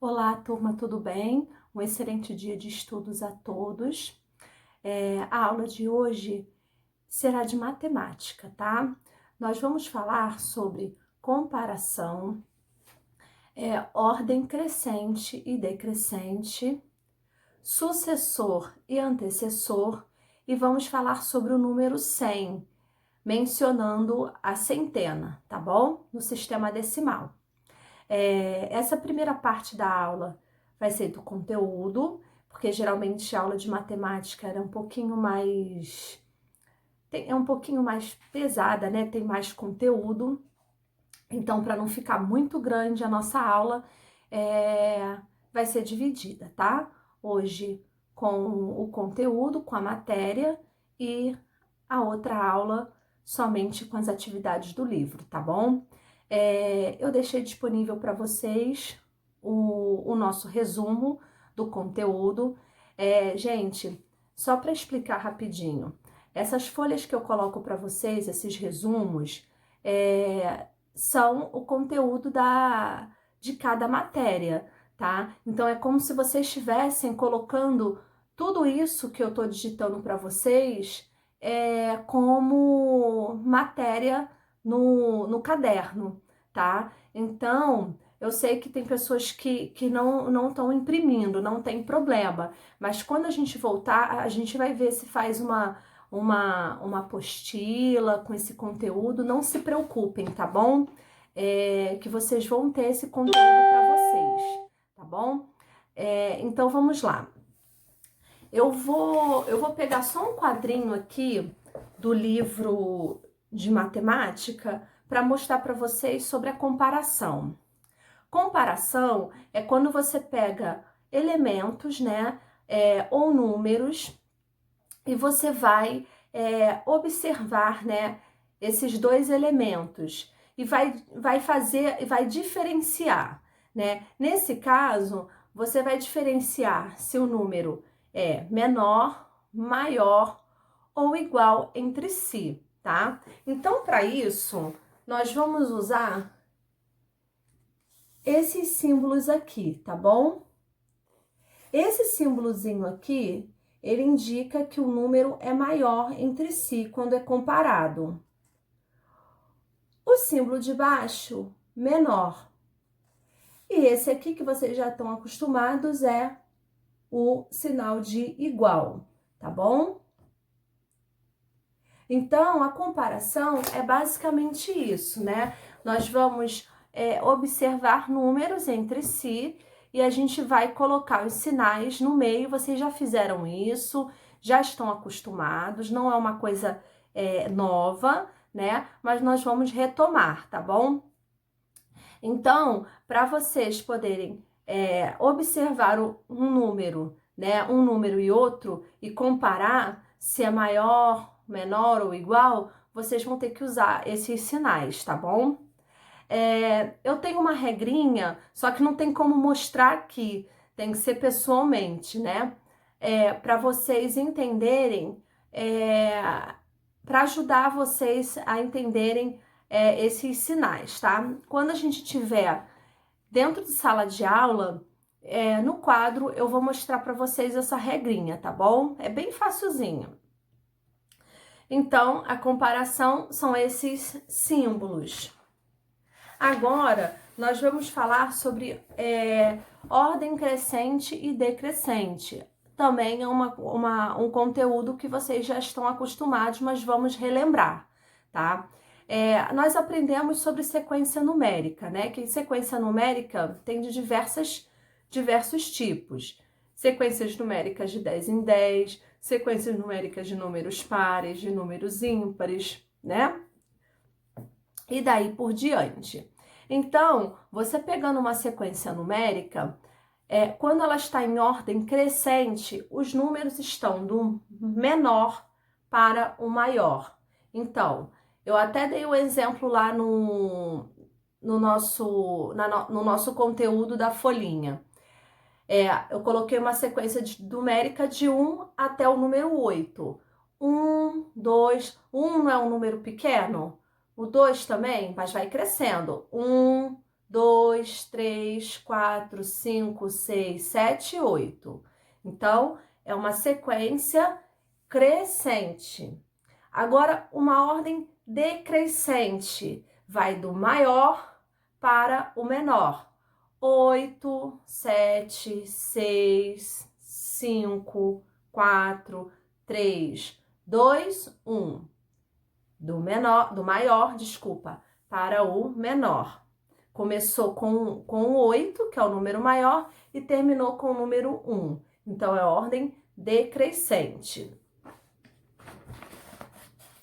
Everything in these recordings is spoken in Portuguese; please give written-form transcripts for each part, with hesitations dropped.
Olá, turma, tudo bem? Um excelente dia de estudos a todos. A aula de hoje será de matemática, tá? Nós vamos falar sobre comparação, ordem crescente e decrescente, sucessor e antecessor, e vamos falar sobre o número 100, mencionando a centena, tá bom? No sistema decimal. Essa primeira parte da aula vai ser do conteúdo, porque geralmente a aula de matemática é um pouquinho mais pesada, né? Tem mais conteúdo. Então, para não ficar muito grande a nossa aula, vai ser dividida, tá? Hoje com o conteúdo, com a matéria, e a outra aula somente com as atividades do livro, tá bom? Eu deixei disponível para vocês o nosso resumo do conteúdo. Gente, só para explicar rapidinho, essas folhas que eu coloco para vocês, esses resumos, são o conteúdo de cada matéria, tá? Então é como se vocês estivessem colocando tudo isso que eu estou digitando para vocês como matéria no caderno, tá? Então, eu sei que tem pessoas que não estão imprimindo, não tem problema, mas quando a gente voltar, a gente vai ver se faz uma apostila com esse conteúdo. Não se preocupem, tá bom? Que vocês vão ter esse conteúdo para vocês, tá bom? Então, vamos lá. Eu vou pegar só um quadrinho aqui do livro de matemática para mostrar para vocês sobre a comparação. Comparação é quando você pega elementos, né, ou números, e você vai observar, né, esses dois elementos e vai diferenciar, né? Nesse caso, você vai diferenciar se o número é menor, maior ou igual entre si, tá? Então, para isso, nós vamos usar esses símbolos aqui, tá bom? Esse símbolozinho aqui, ele indica que o número é maior entre si quando é comparado. O símbolo de baixo, menor. E esse aqui que vocês já estão acostumados é o sinal de igual, tá bom? Então, a comparação é basicamente isso, né? Nós vamos observar números entre si e a gente vai colocar os sinais no meio. Vocês já fizeram isso, já estão acostumados, não é uma coisa nova, né? Mas nós vamos retomar, tá bom? Então, para vocês poderem observar um número, né? Um número e outro e comparar se é maior, menor ou igual, vocês vão ter que usar esses sinais, tá bom? Eu tenho uma regrinha, só que não tem como mostrar aqui, tem que ser pessoalmente, né? Para vocês entenderem, para ajudar vocês a entenderem esses sinais, tá? Quando a gente tiver dentro de sala de aula, no quadro eu vou mostrar para vocês essa regrinha, tá bom? É bem facilzinho. Então, a comparação são esses símbolos. Agora, nós vamos falar sobre ordem crescente e decrescente. Também é um conteúdo que vocês já estão acostumados, mas vamos relembrar, tá? Nós aprendemos sobre sequência numérica, né? Que sequência numérica tem de diversos tipos. Sequências numéricas de 10 em 10, sequências numéricas de números pares, de números ímpares, né? E daí por diante. Então, você pegando uma sequência numérica, quando ela está em ordem crescente, os números estão do menor para o maior. Então, eu até dei o exemplo lá no nosso conteúdo da folhinha. Eu coloquei uma sequência numérica de 1 até o número 8. 1, 2, 1 não é um número pequeno? O 2 também, mas vai crescendo. 1, 2, 3, 4, 5, 6, 7, 8. Então, é uma sequência crescente. Agora, uma ordem decrescente, vai do maior para o menor. 8, 7, 6, 5, 4, 3, 2, 1. Do maior, desculpa, para o menor. Começou com o 8, que é o número maior, e terminou com o número 1. Então, é ordem decrescente.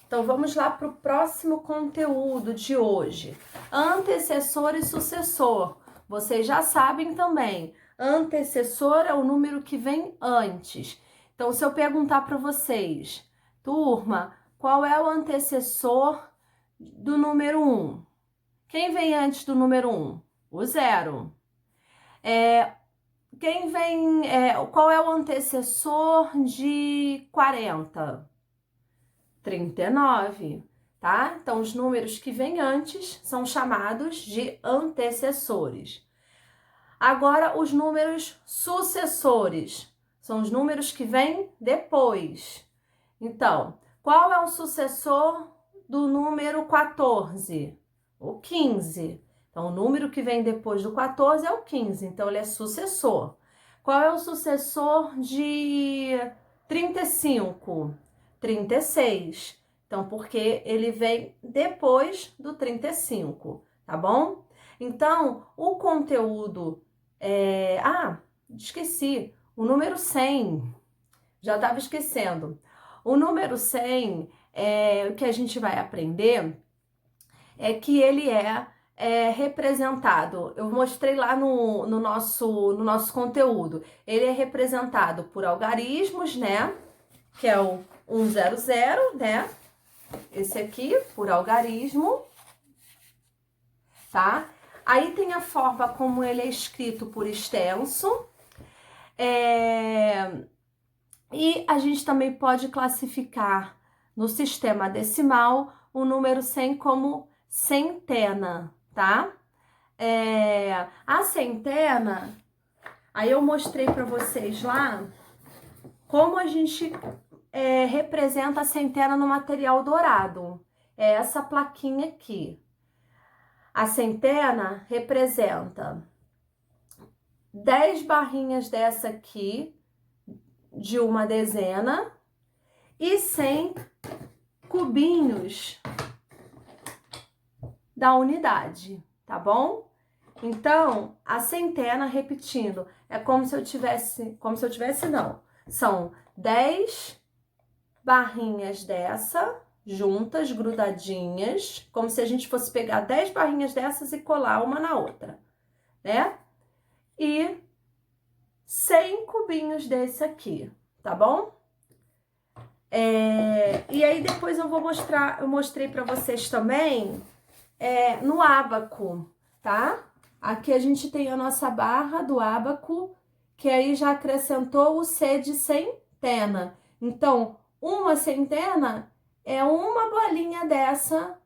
Então, vamos lá para o próximo conteúdo de hoje. Antecessor e sucessor. Vocês já sabem também, antecessor é o número que vem antes. Então, se eu perguntar para vocês, turma, qual é o antecessor do número 1? Quem vem antes do número 1? O 0. Qual é o antecessor de 40? 39, tá? Então, os números que vêm antes são chamados de antecessores. Agora, os números sucessores são os números que vêm depois. Então, qual é o sucessor do número 14? O 15. Então, o número que vem depois do 14 é o 15, então ele é sucessor. Qual é o sucessor de 35? 36. Então, porque ele vem depois do 35, tá bom? Então, o conteúdo esqueci, o número 100. Já estava esquecendo. O número 100, o que a gente vai aprender é que ele é representado. Eu mostrei lá no nosso conteúdo. Ele é representado por algarismos, né? Que é o 100, né? Esse aqui, por algarismo, tá? Aí tem a forma como ele é escrito por extenso. E a gente também pode classificar no sistema decimal o número 100 como centena, tá? A centena, aí eu mostrei para vocês lá como a gente representa a centena no material dourado. É essa plaquinha aqui. A centena representa 10 barrinhas dessa aqui, de uma dezena, e 100 cubinhos da unidade, tá bom? Então, a centena, repetindo, é como se eu tivesse não, são 10 barrinhas dessa, juntas, grudadinhas, como se a gente fosse pegar 10 barrinhas dessas e colar uma na outra, né? E 100 cubinhos desse aqui, tá bom? E aí depois eu mostrei para vocês também no ábaco, tá? Aqui a gente tem a nossa barra do ábaco, que aí já acrescentou o C de centena. Então, uma centena é uma bolinha dessa,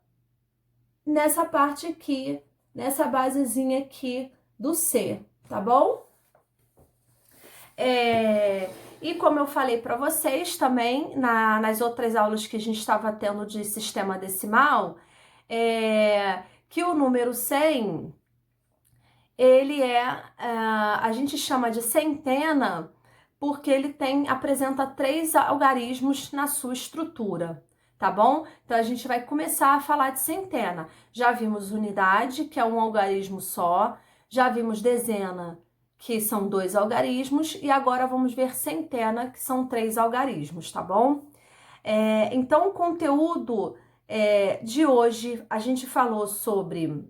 nessa parte aqui, nessa basezinha aqui do C, tá bom? E como eu falei para vocês também, nas outras aulas que a gente estava tendo de sistema decimal, que o número 100, ele a gente chama de centena porque ele apresenta 3 algarismos na sua estrutura, tá bom? Então, a gente vai começar a falar de centena. Já vimos unidade, que é um algarismo só, já vimos dezena, que são 2 algarismos, e agora vamos ver centena, que são 3 algarismos, tá bom? Então, o conteúdo de hoje, a gente falou sobre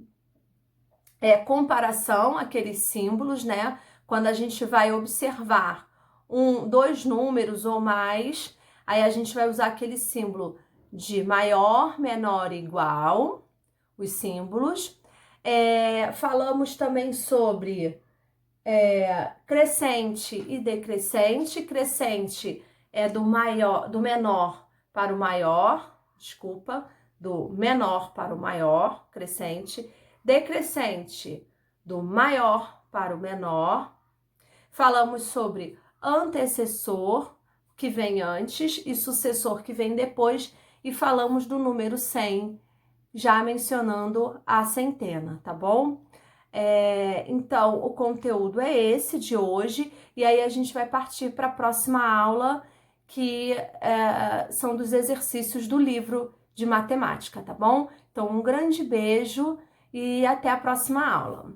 comparação, aqueles símbolos, né? Quando a gente vai observar 2 números ou mais, aí a gente vai usar aquele símbolo de maior, menor, igual, os símbolos. Falamos também sobre crescente e decrescente. Crescente é do menor para o maior, do menor para o maior, crescente. Decrescente, do maior para o menor. Falamos sobre antecessor, que vem antes, e sucessor, que vem depois, e falamos do número 100, já mencionando a centena, tá bom? Então, o conteúdo é esse de hoje, e aí a gente vai partir para a próxima aula, que são dos exercícios do livro de matemática, tá bom? Então, um grande beijo e até a próxima aula.